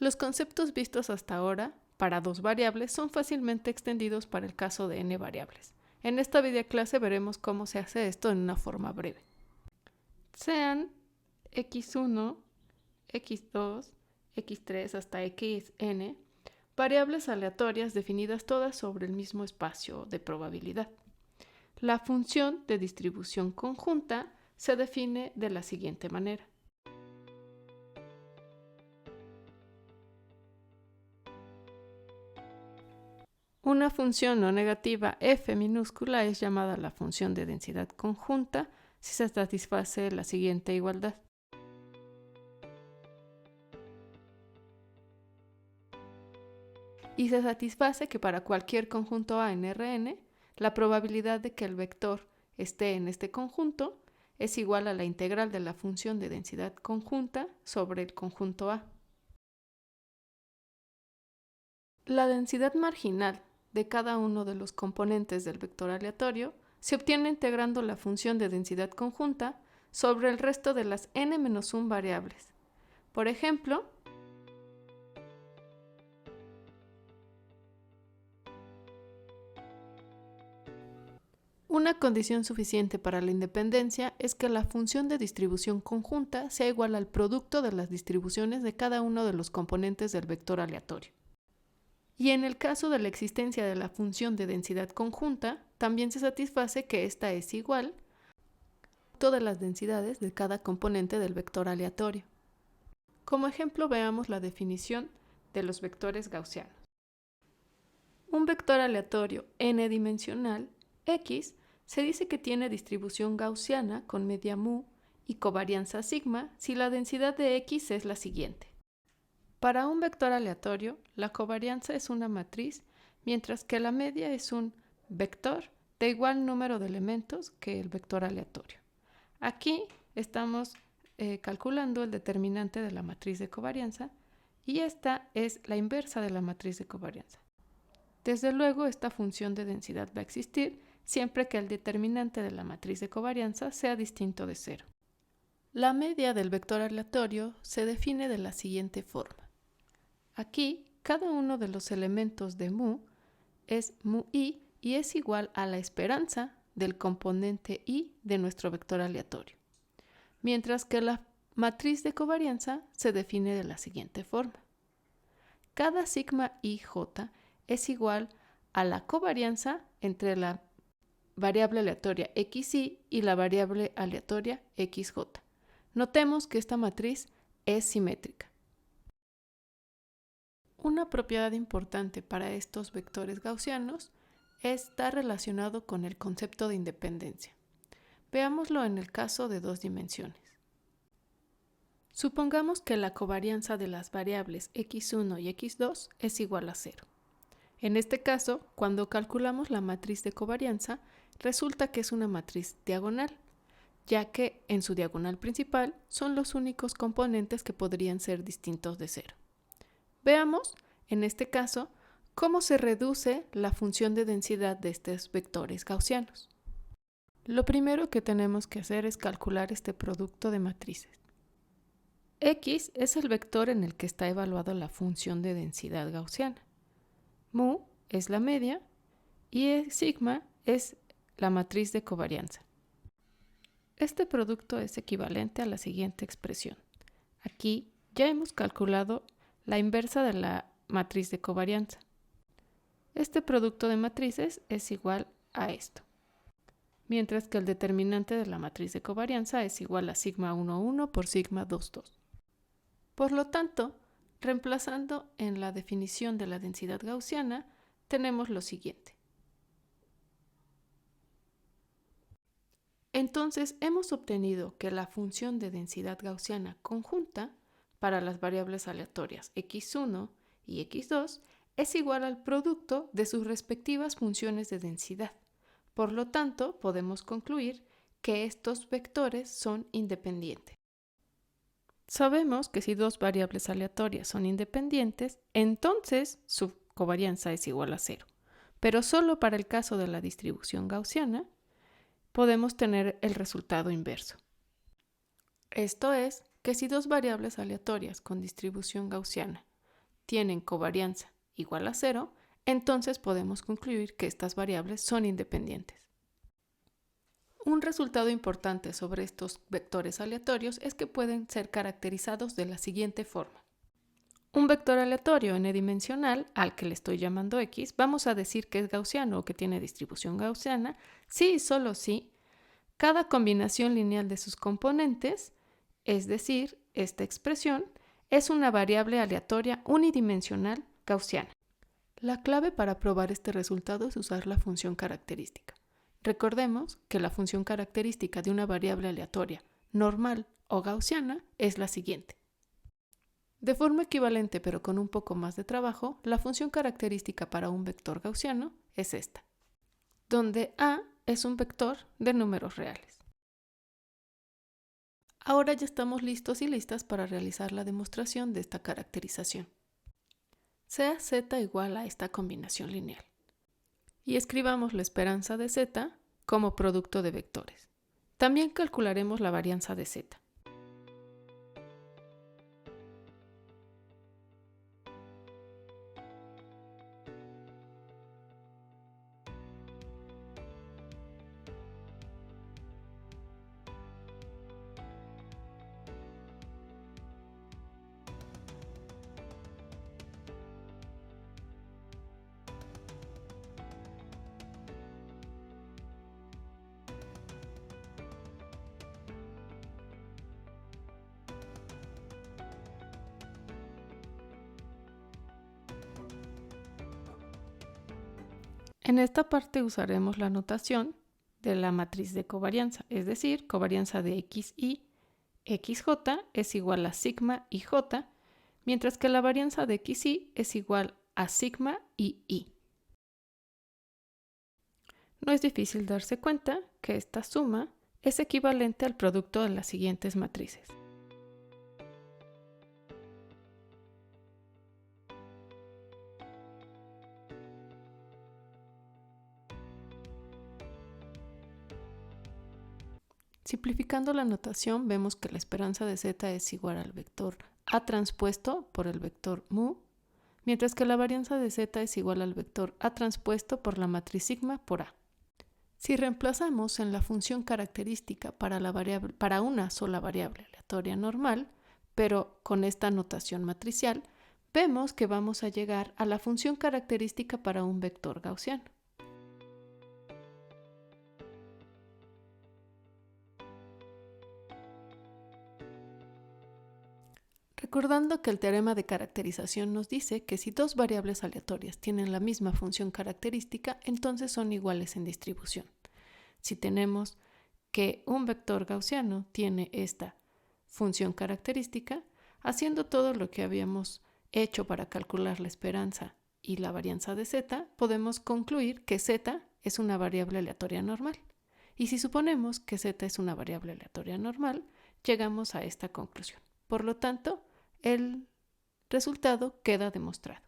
Los conceptos vistos hasta ahora para dos variables son fácilmente extendidos para el caso de n variables. En esta videoclase veremos cómo se hace esto en una forma breve. Sean x1, x2, x3 hasta xn variables aleatorias definidas todas sobre el mismo espacio de probabilidad. La función de distribución conjunta se define de la siguiente manera. Una función no negativa f minúscula es llamada la función de densidad conjunta si se satisface la siguiente igualdad. Y se satisface que para cualquier conjunto A en Rn, la probabilidad de que el vector esté en este conjunto es igual a la integral de la función de densidad conjunta sobre el conjunto A. La densidad marginal de cada uno de los componentes del vector aleatorio se obtiene integrando la función de densidad conjunta sobre el resto de las n-1 variables. Por ejemplo, una condición suficiente para la independencia es que la función de distribución conjunta sea igual al producto de las distribuciones de cada uno de los componentes del vector aleatorio. Y en el caso de la existencia de la función de densidad conjunta, también se satisface que ésta es igual a todas las densidades de cada componente del vector aleatorio. Como ejemplo, veamos la definición de los vectores gaussianos. Un vector aleatorio n-dimensional, X, se dice que tiene distribución gaussiana con media mu y covarianza sigma si la densidad de X es la siguiente. Para un vector aleatorio, la covarianza es una matriz, mientras que la media es un vector de igual número de elementos que el vector aleatorio. Aquí estamos calculando el determinante de la matriz de covarianza y esta es la inversa de la matriz de covarianza. Desde luego, esta función de densidad va a existir siempre que el determinante de la matriz de covarianza sea distinto de 0. La media del vector aleatorio se define de la siguiente forma. Aquí, cada uno de los elementos de mu es mu i y es igual a la esperanza del componente i de nuestro vector aleatorio, mientras que la matriz de covarianza se define de la siguiente forma. Cada sigma ij es igual a la covarianza entre la variable aleatoria xi y la variable aleatoria xj. Notemos que esta matriz es simétrica. Una propiedad importante para estos vectores gaussianos está relacionado con el concepto de independencia. Veámoslo en el caso de dos dimensiones. Supongamos que la covarianza de las variables x1 y x2 es igual a 0. En este caso, cuando calculamos la matriz de covarianza, resulta que es una matriz diagonal, ya que en su diagonal principal son los únicos componentes que podrían ser distintos de 0. Veamos, en este caso, cómo se reduce la función de densidad de estos vectores gaussianos. Lo primero que tenemos que hacer es calcular este producto de matrices. X es el vector en el que está evaluada la función de densidad gaussiana. Mu es la media y sigma es la matriz de covarianza. Este producto es equivalente a la siguiente expresión. Aquí ya hemos calculado la inversa de la matriz de covarianza. Este producto de matrices es igual a esto, mientras que el determinante de la matriz de covarianza es igual a sigma 1,1 por sigma 2,2. Por lo tanto, reemplazando en la definición de la densidad gaussiana, tenemos lo siguiente. Entonces, hemos obtenido que la función de densidad gaussiana conjunta para las variables aleatorias x1 y x2 es igual al producto de sus respectivas funciones de densidad. Por lo tanto, podemos concluir que estos vectores son independientes. Sabemos que si dos variables aleatorias son independientes, entonces su covarianza es igual a 0. Pero solo para el caso de la distribución gaussiana podemos tener el resultado inverso. Esto es, que si dos variables aleatorias con distribución gaussiana tienen covarianza igual a 0, entonces podemos concluir que estas variables son independientes. Un resultado importante sobre estos vectores aleatorios es que pueden ser caracterizados de la siguiente forma. Un vector aleatorio n-dimensional, al que le estoy llamando x, vamos a decir que es gaussiano o que tiene distribución gaussiana, si y solo si cada combinación lineal de sus componentes, es decir, esta expresión, es una variable aleatoria unidimensional gaussiana. La clave para probar este resultado es usar la función característica. Recordemos que la función característica de una variable aleatoria, normal o gaussiana es la siguiente. De forma equivalente pero con un poco más de trabajo, la función característica para un vector gaussiano es esta, donde A es un vector de números reales. Ahora ya estamos listos y listas para realizar la demostración de esta caracterización. Sea z igual a esta combinación lineal. Y escribamos la esperanza de z como producto de vectores. También calcularemos la varianza de z. En esta parte usaremos la notación de la matriz de covarianza, es decir, covarianza de xy, xj es igual a sigma y j, mientras que la varianza de xy es igual a sigma y y. No es difícil darse cuenta que esta suma es equivalente al producto de las siguientes matrices. Simplificando la notación, vemos que la esperanza de z es igual al vector A transpuesto por el vector mu, mientras que la varianza de z es igual al vector A transpuesto por la matriz sigma por A. Si reemplazamos en la función característica para una sola variable aleatoria normal, pero con esta notación matricial, vemos que vamos a llegar a la función característica para un vector gaussiano. Recordando que el teorema de caracterización nos dice que si dos variables aleatorias tienen la misma función característica, entonces son iguales en distribución. Si tenemos que un vector gaussiano tiene esta función característica, haciendo todo lo que habíamos hecho para calcular la esperanza y la varianza de z, podemos concluir que z es una variable aleatoria normal. Y si suponemos que z es una variable aleatoria normal, llegamos a esta conclusión. Por lo tanto, el resultado queda demostrado.